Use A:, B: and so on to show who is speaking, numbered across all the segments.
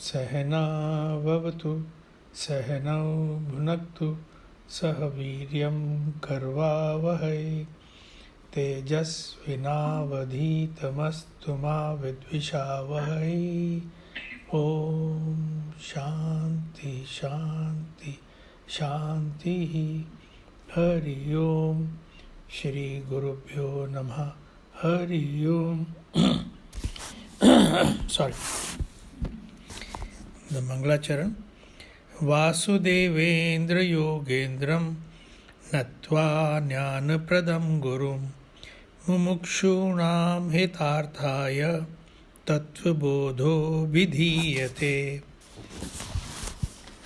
A: Sahana Vavatu Sahanau Bhunaktu Sahaviryam Karvavahai Tejasvinavadhitamastu ma vidvishavahai. Om Shanti Shanti Shanti. Hari Om. Shri Gurubhyo Namah. Hari Om. Sorry. The Mangalacharan. Vasudevendra Yogendram Natva Jnana Pradam Gurum Mumukshunam Hitarthaya Tattvabodho Vidhiyate.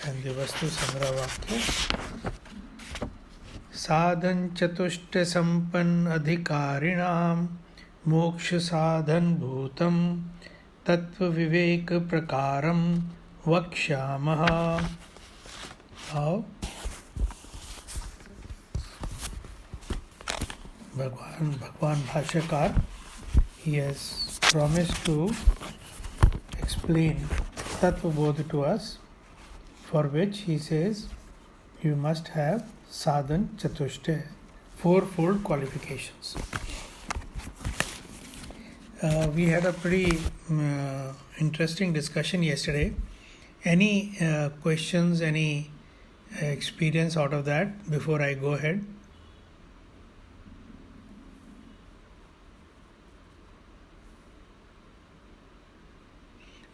A: And the Vastu Sangra Vakya. Sadhan Chatushta Sampan Adhikarinam Moksha Sadhan Bhutam Tattva Viveka Prakaram Vakshamaha. How? Bhagwan Bhashyakar, he has promised to explain Tattvabodha to us, for which he says you must have sadhan chatushta, fourfold qualifications. We had a pretty interesting discussion yesterday. Any questions, any experience out of that before I go ahead?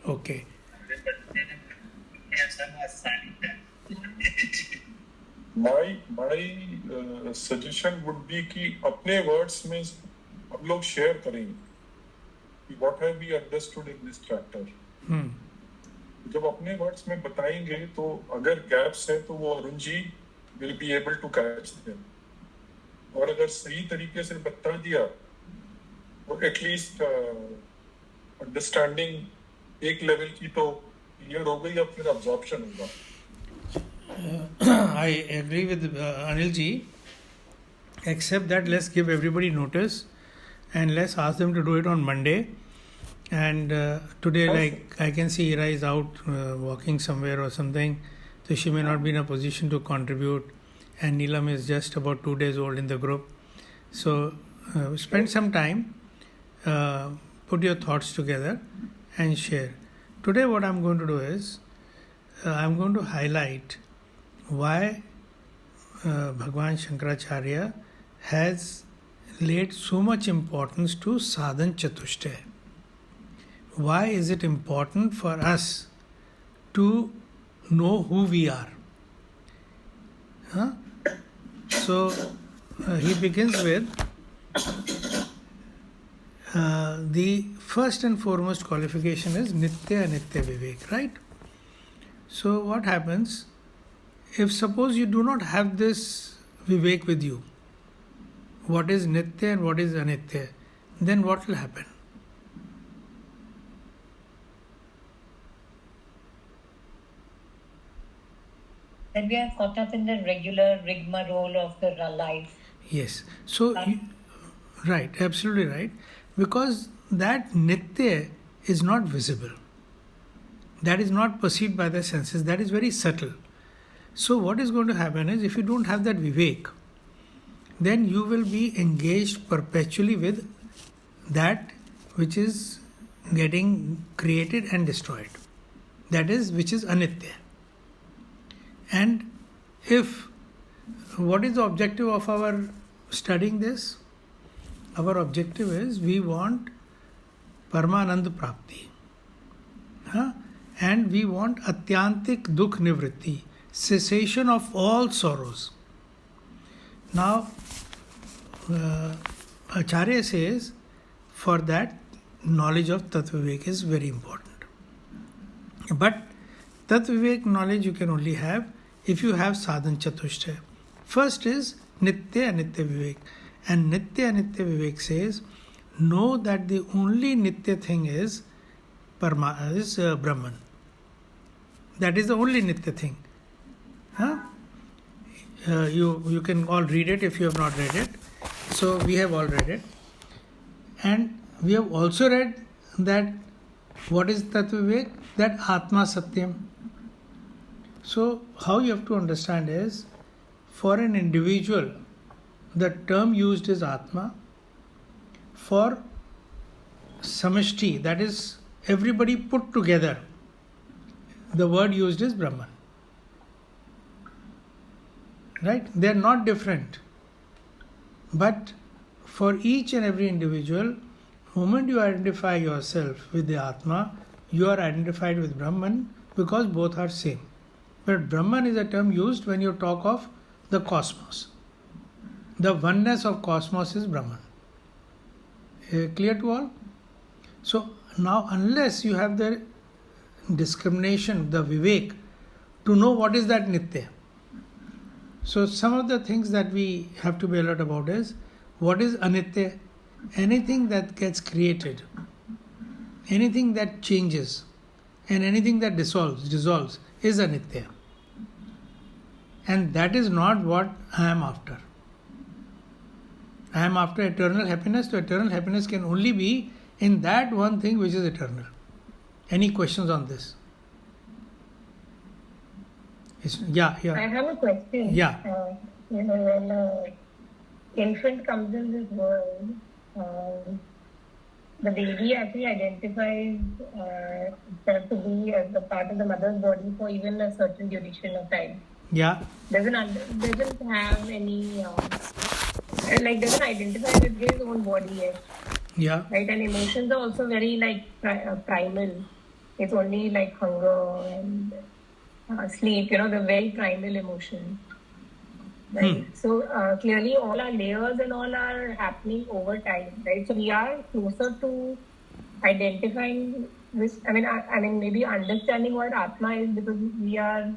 A: Okay.
B: My suggestion would be कि अपने words में हम लोग share करेंगे कि what have we understood in this chapter. जब अपने words में बताएंगे तो अगर gaps हैं तो वो Arun ji will be able to catch them. और अगर सही तरीके से बता दिया तो at least understanding एक level की तो clear हो गई, अब फिर absorption होगा.
A: I agree with Anil ji, except that let's give everybody notice and let's ask them to do it on Monday. And today, like I can see Ira is out walking somewhere or something, so she may not be in a position to contribute. And Neelam is just about 2 days old in the group. So spend some time, put your thoughts together and share. Today what I'm going to do is, I'm going to highlight why Bhagwan Sankracharya has laid so much importance to sadhan chatushta. Why is it important for us to know who we are? So he begins with the first and foremost qualification is Nitya Anitya Vivek, right? So what happens if suppose you do not have this Vivek with you? What is Nitya and what is Anitya? Then what will happen?
C: Then we are caught up in the regular rigmarole of the life.
A: Yes. So, right, absolutely right. Because that Nitya is not visible. That is not perceived by the senses. That is very subtle. So what is going to happen is, if you don't have that Vivek, then you will be engaged perpetually with that which is getting created and destroyed. That is, which is Anitya. And what is the objective of our studying this? Our objective is, we want Paramanand Prapti. And we want Atyantik Dukh Nivritti, cessation of all sorrows. Now, Acharya says, for that, knowledge of Tattvavivek is very important. But Tattvavivek knowledge you can only have if you have sadhan chatushta. First is Nitya Anitya Vivek. And Nitya Anitya Vivek says, know that the only Nitya thing is Brahman. That is the only Nitya thing. You can all read it if you have not read it. So we have all read it. And we have also read that What is Tattvabodha? That Atma Satyam. So, how you have to understand is, for an individual, the term used is Atma. For samashti, that is everybody put together, the word used is Brahman. Right? They are not different. But for each and every individual, the moment you identify yourself with the Atma, you are identified with Brahman because both are same. But Brahman is a term used when you talk of the cosmos. The oneness of cosmos is Brahman. Clear to all? So now, unless you have the discrimination, the vivek, to know what is that Nitya. So some of the things that we have to be alert about is, what is anitya? Anything that gets created, anything that changes, and anything that dissolves is anitya. And that is not what I am after. I am after eternal happiness. So eternal happiness can only be in that one thing which is eternal. Any questions on this? Yeah.
D: I have a question.
A: Yeah.
D: When an infant comes in this world, the baby actually identifies itself to be as a part of the mother's body for even a certain duration of time.
A: Yeah.
D: Doesn't have any doesn't identify with his own body yet.
A: Yeah.
D: Right, and emotions are also very primal. It's only like hunger and sleep, the very primal emotion. Right. So clearly all our layers and all are happening over time, right? So we are closer to identifying this. I mean maybe understanding what Atma is, because we are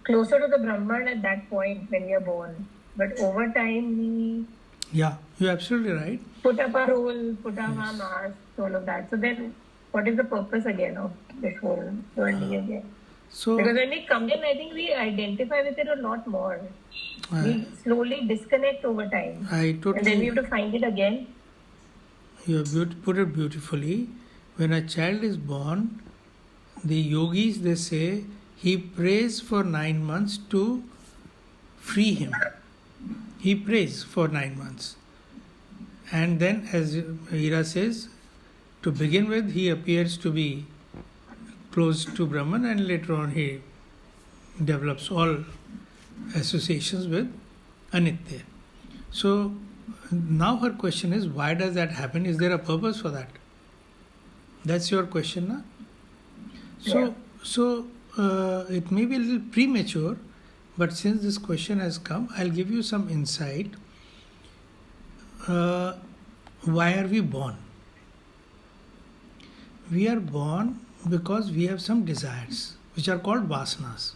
D: closer to the Brahman at that point when we are born. But over time we
A: you're absolutely right.
D: Put up our role, put up our mask, all of that. So then what is the purpose again of this whole journey again?
A: So,
D: because when we come in, I think we identify with it a lot more. We slowly disconnect over time. And then we have to find it again.
A: You have put it beautifully. When a child is born, the yogis, they say, he prays for 9 months to free him. He prays for 9 months. And then, as Hira says, to begin with, he appears to be close to Brahman, and later on he develops all associations with Anitya. So now her question is, why does that happen? Is there a purpose for that? That's your question, na? So it may be a little premature, but since this question has come, I'll give you some insight. Why are we born? We are born because we have some desires, which are called vasanas.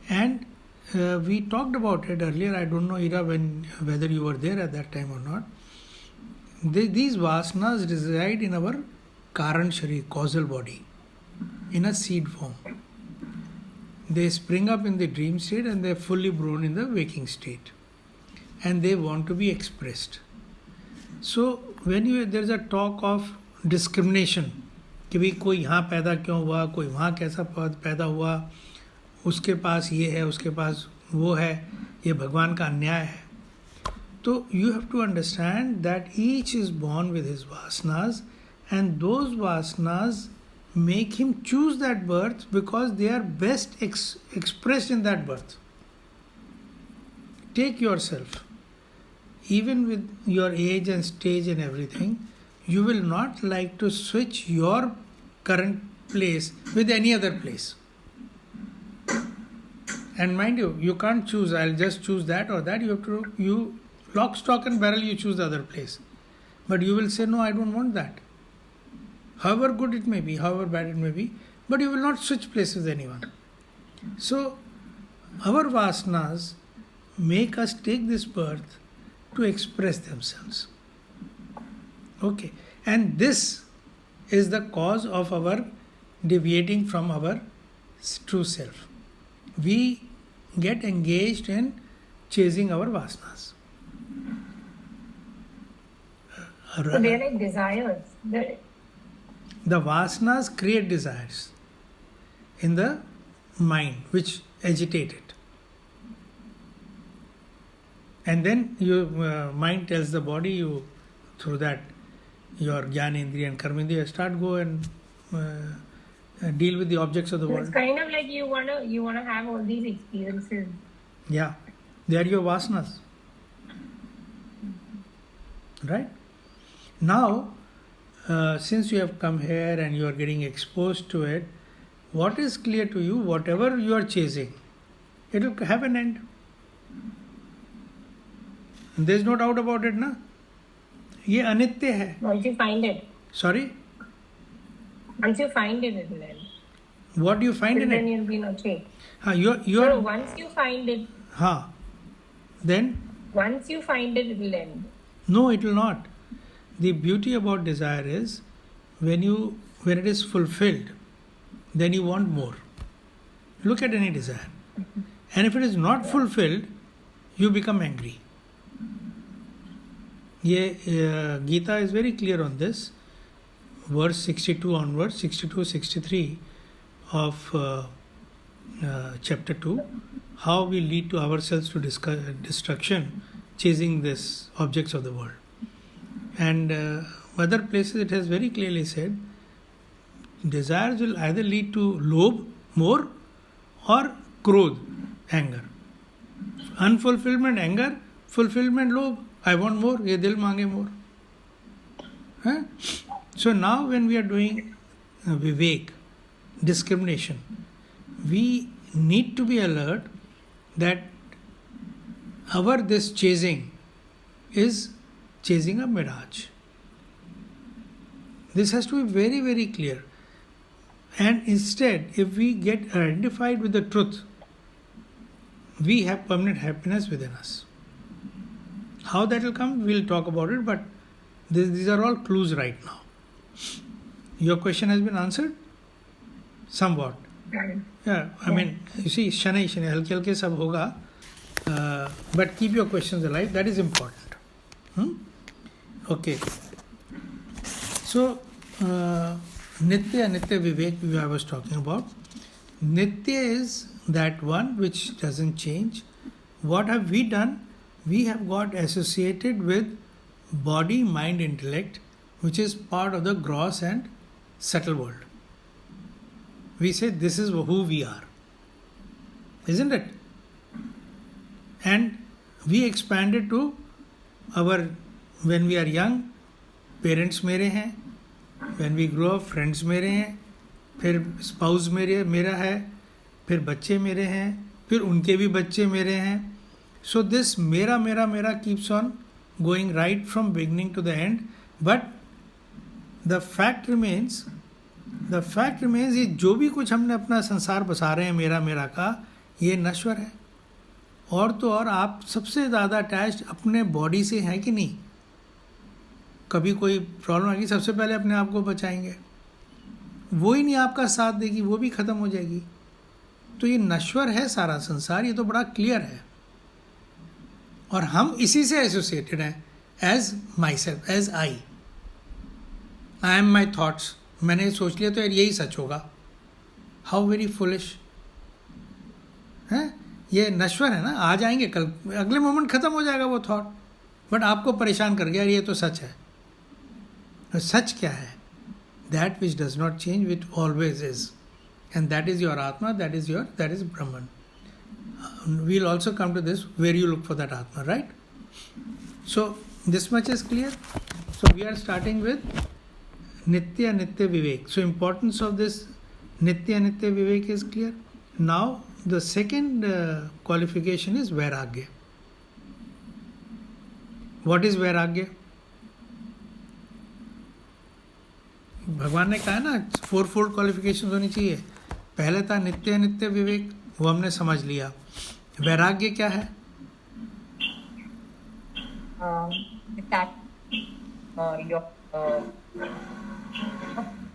A: And we talked about it earlier. I don't know, Ira, whether you were there at that time or not. These vasanas reside in our Karan Sharir, causal body, in a seed form. They spring up in the dream state and they are fully grown in the waking state. And they want to be expressed. So when there's a talk of discrimination, कि भाई कोई यहाँ पैदा क्यों हुआ, कोई वहाँ कैसा पैदा हुआ, उसके पास ये है, उसके पास वो है, ये भगवान का अन्याय है. तो you have to understand that each is born with his vasanas, and those vasanas make him choose that birth because they are best expressed in that birth. Take yourself. Even with your age and stage and everything, you will not like to switch your current place with any other place. And mind you, you can't choose, I'll just choose that or that. You lock, stock and barrel, you choose the other place. But you will say, no, I don't want that. However good it may be, however bad it may be, but you will not switch places with anyone. So, our vasanas make us take this birth to express themselves. Okay. And this is the cause of our deviating from our true self. We get engaged in chasing our vasanas.
D: So they are like desires.
A: The vasanas create desires in the mind, which agitate it. And then your mind tells the body, you through that your jnanendriya and karmendriya start go and deal with the objects of the
D: So
A: world.
D: it's kind of like you wanna have all these experiences.
A: Yeah, they are your vasanas. Right? Now, since you have come here and you are getting exposed to it, what is clear to you, whatever you are chasing, it will have an end. There is no doubt about it, na? ये अनित्य है.
D: Once you find it.
A: Sorry?
D: Once you find it, it will end.
A: What do you find
D: Till
A: in
D: then
A: it?
D: you'll be in a shape.
A: You
D: So
A: are.
D: once you find it,
A: Then?
D: once you find it, it will end.
A: No, it will not. The beauty about desire is when it is fulfilled, then you want more. Look at any desire. And if it is not fulfilled, you become angry. Gita is very clear on this. Verse 62 onwards, 62, 63 of chapter 2, how we lead to ourselves to destruction, chasing these objects of the world. And other places it has very clearly said, desires will either lead to lobh, more, or krodh, anger. Unfulfillment, anger. Fulfillment, lobh. I want more. Ye dil mange more. Huh? So now when we are doing vivek, discrimination, we need to be alert that this chasing is chasing a mirage. This has to be very, very clear. And instead, if we get identified with the truth, we have permanent happiness within us. How that will come, we'll talk about it, but these are all clues right now. Your question has been answered? Somewhat. Yeah, I mean, you see, shanai, halke sab hoga, but keep your questions alive, that is important. Okay. So, Nitya Vivek I was talking about. Nitya is that one which doesn't change. What have we done? We have got associated with body, mind, intellect, which is part of the gross and subtle world. We say this is who we are. Isn't it? And we expanded to when we are young, parents मेरे हैं, when we grow up, friends मेरे हैं, फिर spouse मेरा है, फिर बच्चे मेरे हैं, फिर उनके भी बच्चे मेरे हैं. So this mera keeps on going right from beginning to the end, but the fact remains ये जो भी कुछ हमने अपना संसार बसा रहे हैं मेरा का, ये नश्वर है. और तो और आप सबसे ज़्यादा अटैच्ड अपने बॉडी से हैं कि नहीं? कभी कोई प्रॉब्लम आएगी, सबसे पहले अपने आप को बचाएंगे. वो ही नहीं आपका साथ देगी, वो भी ख़त्म हो जाएगी. तो ये नश्वर है सारा संसार, ये तो बड़ा क्लियर है. और हम इसी से एसोसिएटेड हैं, as myself, as I am my thoughts. मैंने सोच लिया तो यार यही सच होगा. हाउ वेरी फुलिश है. ये नश्वर है ना, आ जाएंगे कल, अगले मोमेंट ख़त्म हो जाएगा वो थॉट, बट आपको परेशान कर गया, ये तो सच है. तो सच क्या है? That which does not change, which always is, and that is your atma, that is Brahman. We'll also come to this, where you look for that Atma, right? So this much is clear. So we are starting with Nitya Vivek. So importance of this Nitya Vivek is clear. Now the second qualification is Vairagya. What is Vairagya? भगवान ने कहा ना 4 qualification होनी चाहिए. पहले था नित्य विवेक, वो हमने समझ लिया. वैराग्य क्या है?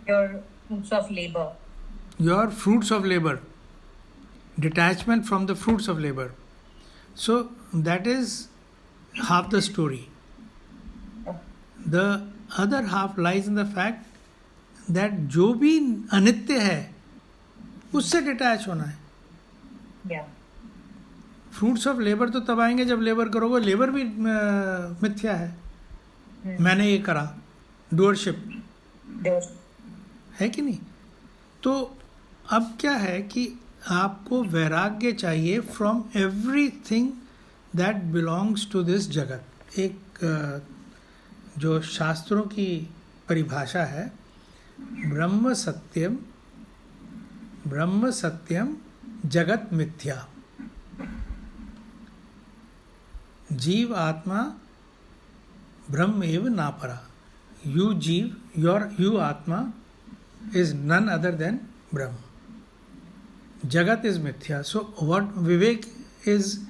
C: Your fruits of labor.
A: Your fruits of labor. Detachment from the fruits of labor. So that is half the story. The other half lies in the fact that जो भी अनित्य है उससे डिटैच होना है.
C: Yeah.
A: फ्रूट्स ऑफ लेबर तो तब आएंगे जब लेबर करोगे. लेबर भी मिथ्या है. मैंने ये करा, डूअरशिप है कि नहीं. तो अब क्या है कि आपको वैराग्य चाहिए from everything that belongs to this जगत. एक जो शास्त्रों की परिभाषा है, ब्रह्म सत्यम जगत मिथ्या. जीव आत्मा ब्रह्म एव नापरा. You जीव, you आत्मा is none other than Brahma. Jagat is mithya. So what Vivek is,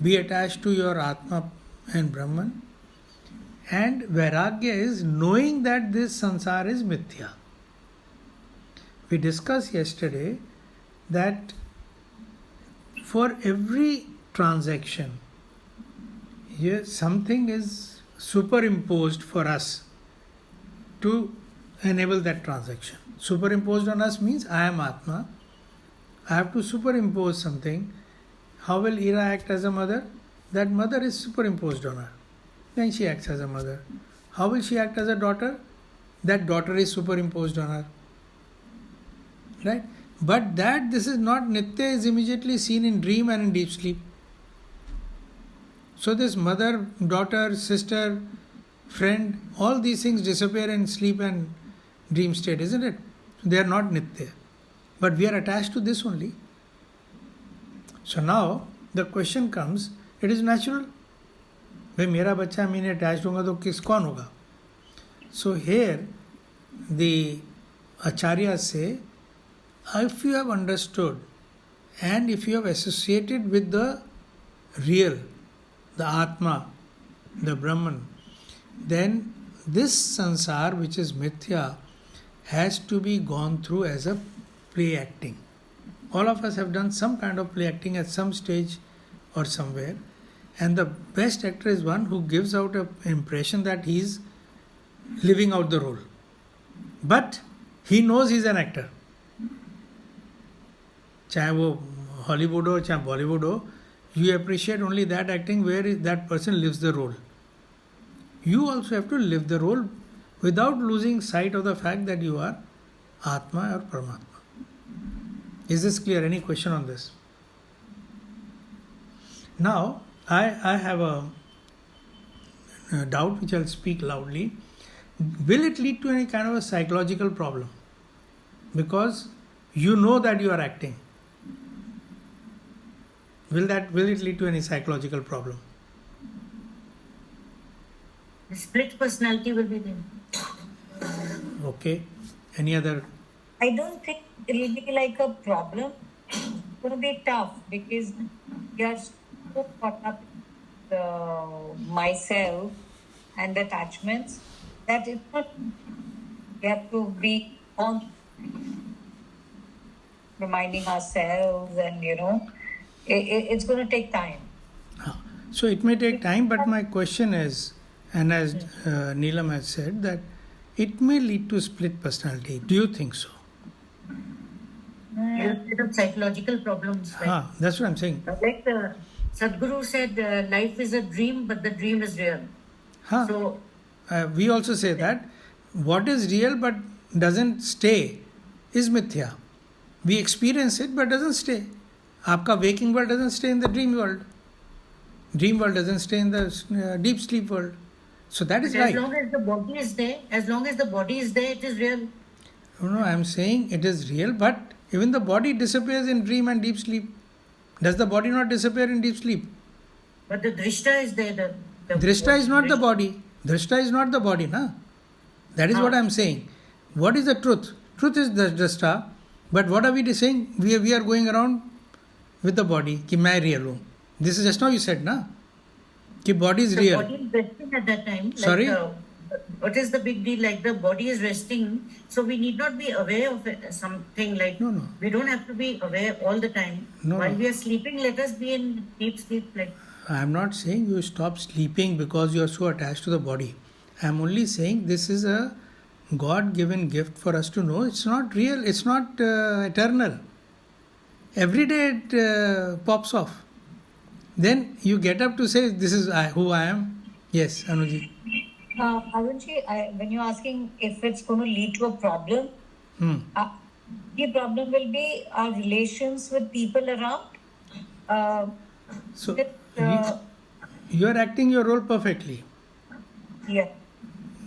A: be attached to your Atma and Brahman, and Vairagya is knowing that this sansar is mithya. We discussed yesterday that for every transaction, here something is superimposed for us to enable that transaction. Superimposed on us means I am Atma. I have to superimpose something. How will Ira act as a mother? That mother is superimposed on her. Then she acts as a mother. How will she act as a daughter? That daughter is superimposed on her. Right? But that this is not Nitya is immediately seen in dream and in deep sleep. So this mother, daughter, sister, friend, all these things disappear in sleep and dream state, isn't it? They are not Nitya. But we are attached to this only. So now the question comes, it is natural. भाई मेरा बच्चा मैंने attach होगा तो किस कौन होगा? So here the Acharya say, if you have understood and if you have associated with the real, the Atma, the Brahman, then this sansar which is mithya has to be gone through as a play acting. All of us have done some kind of play acting at some stage or somewhere, and the best actor is one who gives out an impression that he is living out the role. But he knows he is an actor. चाहे वो Hollywood हो चाहे बॉलीवुड हो, you appreciate only that acting where that person lives the role. You also have to live the role without losing sight of the fact that you are Atma or Paramatma. Is this clear? Any question on this? Now, I have a doubt which I'll speak loudly. Will it lead to any kind of a psychological problem? Because you know that you are acting. Will it lead to any psychological problem?
E: The split personality will be there.
A: Okay. Any other?
C: I don't think it will be like a problem. It's going to be tough because you are so caught up in the myself and the attachments that it's not. We have to be on reminding ourselves, and it's going to take time.
A: So it may take time, but my question is, and as Neelam has said, that it may lead to split personality. Do you think so?
E: A bit of psychological problems. Right?
A: That's what I'm saying.
E: Like Sadhguru said, life is a dream, but the dream is real. So
A: we also say that what is real but doesn't stay is mithya. We experience it but doesn't stay. Aapka waking world doesn't stay in the dream world. Dream world doesn't stay in the deep sleep world. So that is right.
E: As long as the body is there, it is real.
A: No, I am saying it is real, but even the body disappears in dream and deep sleep. Does the body not disappear in deep sleep?
E: But the drishta is there. The
A: Drishta is not the body. Drishta is not the body, na? That is what I am saying. What is the truth? Truth is the drishta. But what are we saying? We are going around with the body. Ki main real hu. This is just now you said, na? Ki body is real.
E: The body is resting at that time.
A: Sorry?
E: What is the big deal? Like the body is resting, so we need not be aware of something like.
A: No.
E: We don't have to be aware all the time. While we are sleeping, let us be in deep sleep. Like.
A: I am not saying you stop sleeping because you are so attached to the body. I am only saying this is a God-given gift for us to know it's not real, it's not eternal. Every day it pops off. Then you get up to say, this is who I am. Yes, Anuji.
C: Arunji, when you're asking if it's going to lead to a problem, the problem will be our relations with people around.
A: So you are acting your role perfectly.
C: Yeah.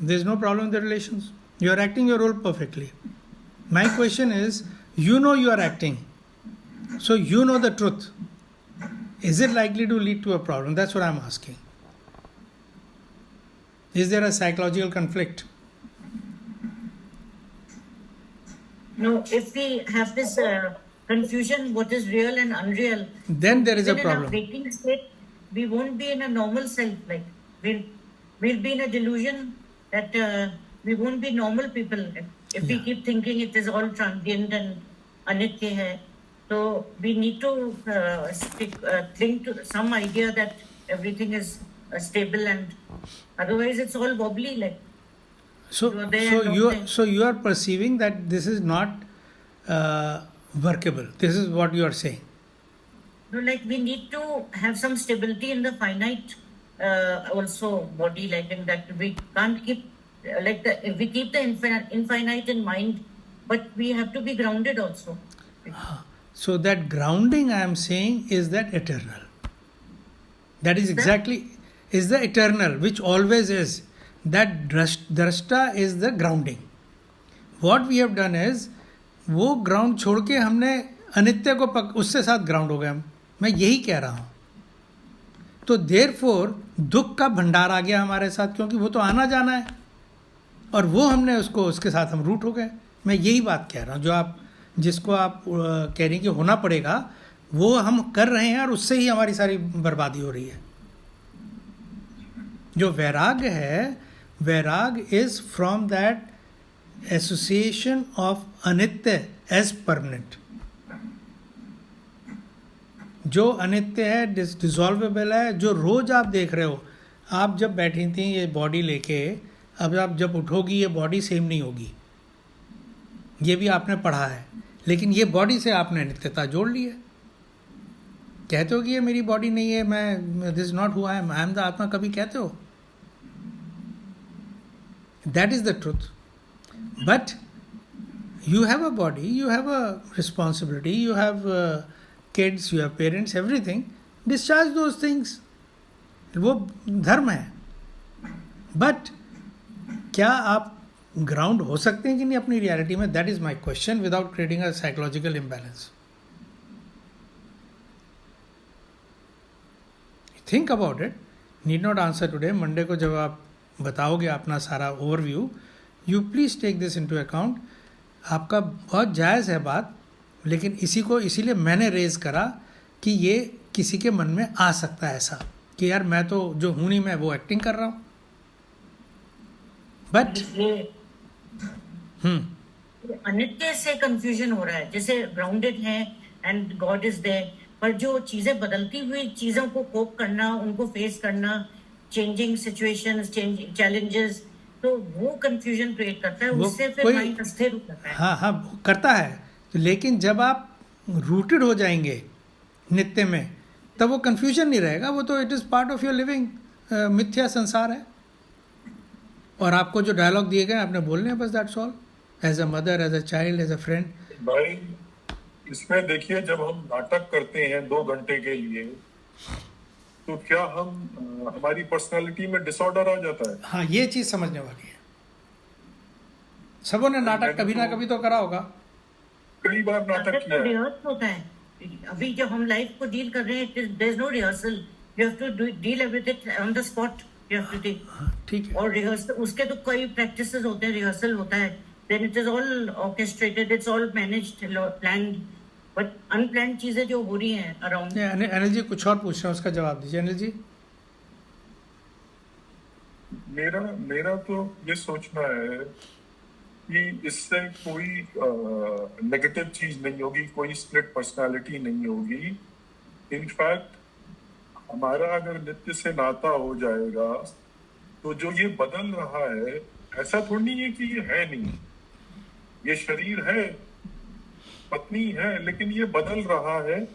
A: There's no problem in the relations. You are acting your role perfectly. My question is, you know you are acting. So you know the truth. Is it likely to lead to a problem? That's what I'm asking. Is there a psychological conflict?
E: No, if we have this confusion, what is real and unreal,
A: Then there is a
E: in a
A: problem.
E: waking state, we won't be in a normal self. Like we'll be in a delusion that we won't be normal people. If we keep thinking it is all transient and anitya hai, so we need to cling to some idea that everything is stable, and otherwise it's all wobbly. Like
A: So you are perceiving that this is not workable. This is what you are saying.
E: no, like we need to have some stability in the finite also body, like in that we can't keep if we keep the infinite in mind, but we have to be grounded also.
A: So that grounding I am saying is that eternal. That is exactly, is the eternal, which always is. That drashta is the grounding. What we have done is, वो ground छोड़ के हमने अनित्य को उससे साथ ground हो गए हम. मैं यही कह रहा हूँ. तो देयरफॉर दुख का भंडार आ गया हमारे साथ, क्योंकि वो तो आना जाना है, और वो हमने उसके साथ हम रूट हो गए. मैं यही बात कह रहा हूँ. जो आप जिसको आप कह रही हैं कि होना पड़ेगा, वो हम कर रहे हैं, और उससे ही हमारी सारी बर्बादी हो रही है. जो वैराग है, vairag is from that association of anitya as permanent. जो अनित्य है, डिसॉल्वेबल है, जो रोज आप देख रहे हो. आप जब बैठी थी ये बॉडी लेके, अब आप जब उठोगी ये बॉडी सेम नहीं होगी. ये भी आपने पढ़ा है, लेकिन ये बॉडी से आपने अनित्यता जोड़ ली है. कहते हो कि ये मेरी बॉडी नहीं है, मैं this not who I am the आत्मा, कभी कहते हो? That is the truth. But you have a body, you have a responsibility, you have kids, you have parents, everything. Discharge those things. वो धर्म है. बट क्या आप ग्राउंड हो सकते हैं कि नहीं अपनी रियलिटी में? That is my question, without creating a psychological imbalance. Think about it. Need not answer today. Monday को जब आप बताओगे अपना सारा overview, you please take this into account. आपका बहुत जायज़ है बात, लेकिन इसीलिए मैंने रेज करा कि ये किसी के मन में आ सकता है ऐसा कि यार मैं तो जो हूं नहीं, मैं वो एक्टिंग कर रहा हूं. बट
E: अनित्य से कंफ्यूजन हो रहा है. जैसे ग्राउंडेड है एंड गॉड इज देयर, पर जो चीजें बदलती हुई चीजों को कोप करना, उनको फेस करना, चेंजिंग सिचुएशंस, चैलेंजेस, तो वो कंफ्यूजन क्रिएट करता है. उससे फिर माइंड अस्थिर हो जाता है.
A: हाँ करता है. लेकिन जब आप रूटेड हो जाएंगे नित्य में, तब वो कंफ्यूजन नहीं रहेगा. वो तो it is part of your living. मिथ्या संसार है, और आपको जो डायलॉग दिए गए आपने बोलने हैं, बस that's all. As a mother, as a child, as a friend.
B: भाई इसमें देखिए, जब हम नाटक करते हैं 2 घंटे के लिए, तो क्या हमारी पर्सनालिटी में डिसऑर्डर आ जाता है?
A: हाँ, ये चीज समझने वाली है. सबों ने नाटक कभी ना कभी तो करा होगा.
B: कई बार नाटक किया है.
E: रिहर्स होता है. अभी जब हम लाइफ को डील कर रहे हैं, there is no rehearsal. You have to deal everything on the spot. You have to take.
A: ठीक है.
E: और रिहर्सल, उसके तो कई प्रैक्टिसेस होते हैं, रिहर्सल होता है. Then it is all orchestrated, it's all managed, planned. But unplanned चीजें जो हो रही हैं अराउंड.
A: अनिल जी कुछ और पूछ रहे हैं, उसका जवाब दीजिए. अनिल जी.
B: मेरा तो ये सोचना है कि इससे कोई नेगेटिव चीज नहीं होगी, कोई स्प्लिट पर्सनालिटी नहीं होगी. इनफैक्ट हमारा अगर नित्य से नाता हो जाएगा, तो जो ये बदल रहा है ऐसा थोड़ी नहीं है कि ये है नहीं, ये शरीर है, पत्नी है, लेकिन ये बदल रहा है।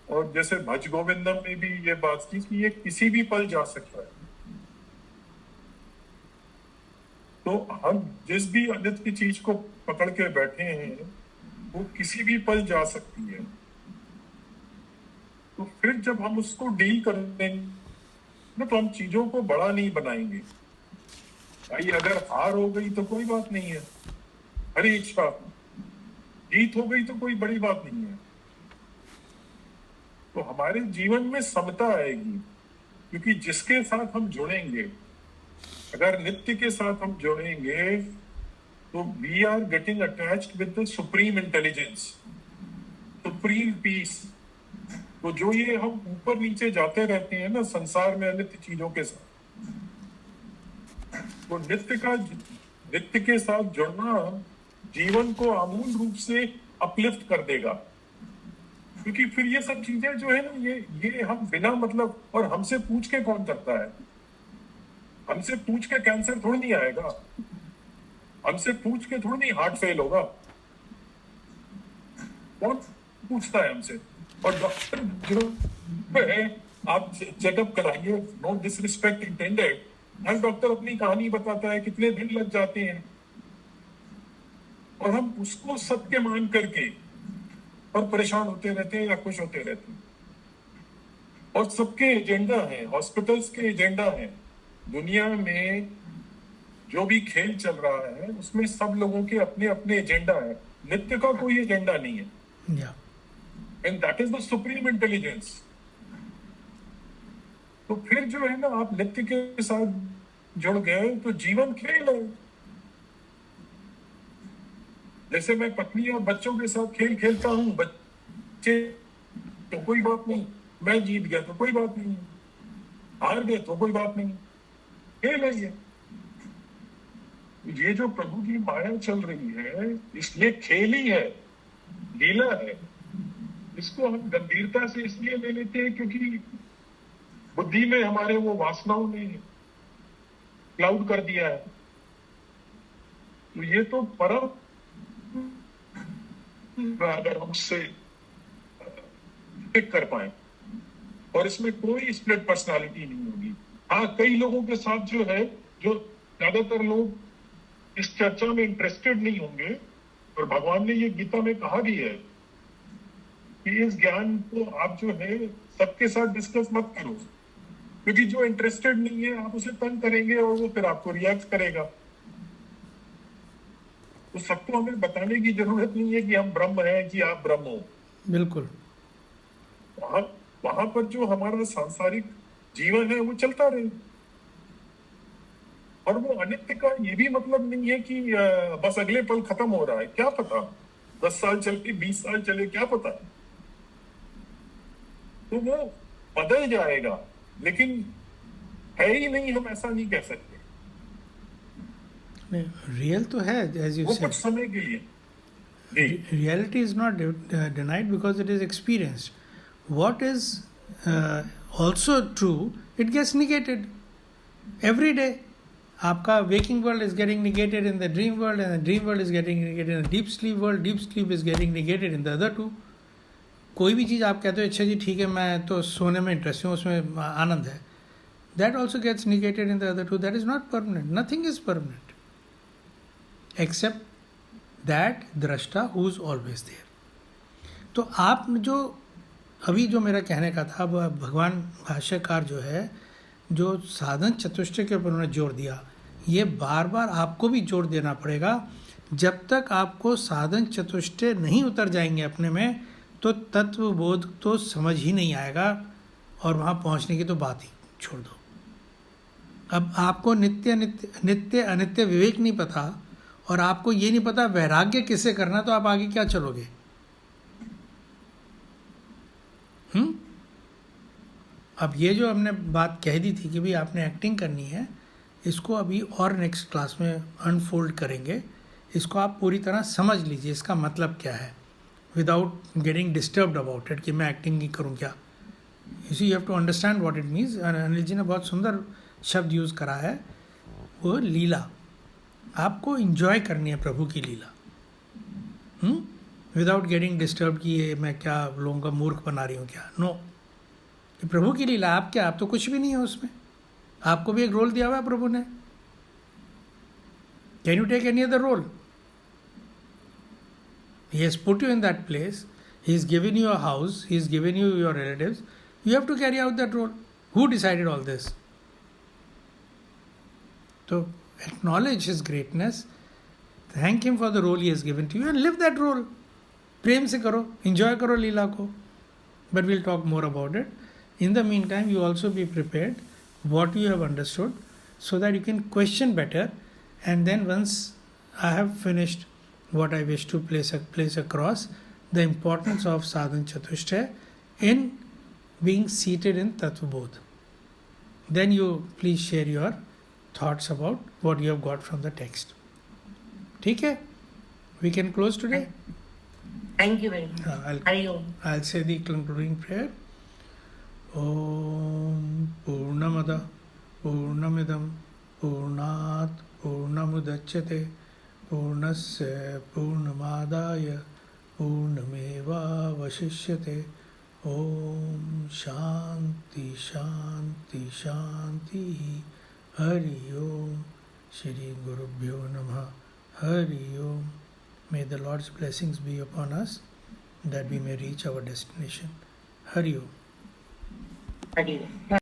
B: और जैसे भज गोविंदम में भी ये बात की कि ये किसी भी पल जा सकता है। तो हम जिस भी अनित्य की चीज को पकड़ के बैठे हैं वो किसी भी पल जा सकती है। तो फिर जब हम उसको डील करेंगे तो हम चीजों को बड़ा नहीं बनाएंगे। भाई अगर हार हो गई तो कोई बात नहीं है, हरी इच्छा, जीत हो गई तो कोई बड़ी बात नहीं है। तो हमारे जीवन में समता आएगी, क्योंकि जिसके साथ हम जुड़ेंगे, अगर नित्य के साथ हम जुड़ेंगे तो we are getting attached with the supreme intelligence, supreme peace. तो जो ये हम ऊपर नीचे जाते रहते हैं ना संसार में अनित्य चीजों के साथ, तो नित्य के साथ जुड़ना जीवन को आमूल रूप से अपलिफ्ट कर देगा। क्योंकि फिर ये सब चीजें जो है ना ये हम बिना मतलब, और हमसे पूछ के कौन करता है? हमसे पूछ के कैंसर थोड़ी नहीं आएगा, हमसे पूछ के थोड़ी नहीं हार्ट फेल होगा। कौन पूछता है हमसे? और डॉक्टर जो है, आप चेकअप कराइए, नो डिसरिस्पेक्ट इंटेंडेड, हर डॉक्टर अपनी कहानी बताता है कितने दिन लग जाते हैं, और हम उसको सत्य मान करके और परेशान होते रहते हैं या खुश होते रहते हैं। और सबके एजेंडा है, हॉस्पिटल्स के एजेंडा है, दुनिया में जो भी खेल चल रहा है उसमें सब लोगों के अपने अपने एजेंडा है। नित्य का कोई एजेंडा नहीं है, and that is the supreme intelligence. तो फिर जो है ना, आप नित्य के साथ जुड़ गए तो जीवन खेल है। जैसे मैं पत्नी और बच्चों के साथ खेल खेलता हूँ, बच्चे तो कोई बात नहीं, मैं जीत गया तो कोई बात नहीं, हार गए तो कोई बात नहीं, खेल है ये। ये जो प्रभु की माया चल रही है, इसलिए खेल ही है, लीला है। इसको हम गंभीरता से इसलिए ले लेते हैं क्योंकि बुद्धि में हमारे वो वासनाओं ने क्लाउड कर दिया है। तो ये तो परम, अगर हम उससे पिक कर पाए, और इसमें कोई स्प्लिट पर्सनालिटी नहीं होगी। हाँ, कई लोगों के साथ जो है, जो ज्यादातर लोग इस चर्चा में इंटरेस्टेड नहीं होंगे, और भगवान ने ये गीता में कहा भी है कि इस ज्ञान को आप जो है सबके साथ डिस्कस मत करो, क्योंकि जो इंटरेस्टेड नहीं है आप उसे तंग करेंगे और वो फिर आपको रिएक्ट करेगा। तो सबको हमें बताने की जरूरत नहीं है कि हम ब्रह्म हैं कि आप ब्रह्म हो।
A: बिल्कुल।
B: वहां पर जो हमारा सांसारिक जीवन है वो चलता रहे, और वो अनित्य का ये भी मतलब नहीं है कि बस अगले पल खत्म हो रहा है। क्या पता 10 साल चले, 20 साल चले, क्या पता। तो वो बदल जाएगा, लेकिन है ही नहीं, हम ऐसा नहीं कह सकते।
A: रियल तो है, एज यू
B: वो
A: सेड,
B: कुछ समय के लिए।
A: reality is not denied because it is experienced. What is also true, it gets negated every day. आपका waking world is getting negated in the dream world, and the dream world is getting negated in the deep sleep world. Deep sleep is getting negated in the other two. कोई भी चीज़ आप कहते हो अच्छा जी ठीक है मैं तो सोने में इंटरेस्ट हूँ, उसमें आनंद है, that also gets negated in the other two. That is not permanent. Nothing is permanent except that द्रष्टा who is always there. तो आप जो अभी जो मेरा कहने का था, भगवान भाष्यकार जो है, जो साधन चतुष्टय के ऊपर उन्होंने जोर दिया, ये बार बार आपको भी जोर देना पड़ेगा। जब तक आपको साधन चतुष्टय नहीं उतर जाएंगे अपने में, तो तत्वबोध तो समझ ही नहीं आएगा, और वहाँ पहुँचने की तो बात ही छोड़ दो। अब आपको नित्य अनित्य विवेक नहीं पता, और आपको ये नहीं पता वैराग्य किससे करना, तो आप आगे क्या चलोगे? अब ये जो हमने बात कह दी थी कि भाई आपने एक्टिंग करनी है, इसको अभी और नेक्स्ट क्लास में अनफोल्ड करेंगे। इसको आप पूरी तरह समझ लीजिए, इसका मतलब क्या है, without getting disturbed about it कि मैं एक्टिंग ही करूँ क्या। You have to understand what it means. Anil ji ने बहुत सुंदर शब्द यूज़ करा है, वो लीला। आपको इंजॉय करनी है प्रभु की लीला, विदाउट गेटिंग डिस्टर्ब कि ये मैं क्या लोगों का मूर्ख बना रही हूँ क्या. नो, ये प्रभु की लीला. आप क्या, आप तो कुछ भी नहीं है उसमें. आपको भी एक रोल दिया हुआ है प्रभु ने. Can you take any other role? He has put you in that place. He has given you a house. He has given you your relatives. You have to carry out that role. Who decided all this? So acknowledge his greatness. Thank him for the role he has given to you and live that role. प्रेम से करो, enjoy करो लीला को. But we'll talk more about it. In the meantime, you also be prepared what you have understood so that you can question better. And then once I have finished what I wish to place across, the importance of sadhana chatushtaya in being seated in Tattvabodha. Then you please share your thoughts about what you have got from the text. ठीक है? We can close today?
E: Thank you very much.
A: I'll say the concluding prayer. Om Purnamada Purnamidam Purnat Purnamudachyate Purnasya Purnamadaya Purnameva Vashishyate. Om Shanti Shanti Shanti. Hari Om. Shri Gurubhyo Namah. Hari Om. May the Lord's blessings be upon us that we may reach our destination. Hari Om.
E: Hari Om.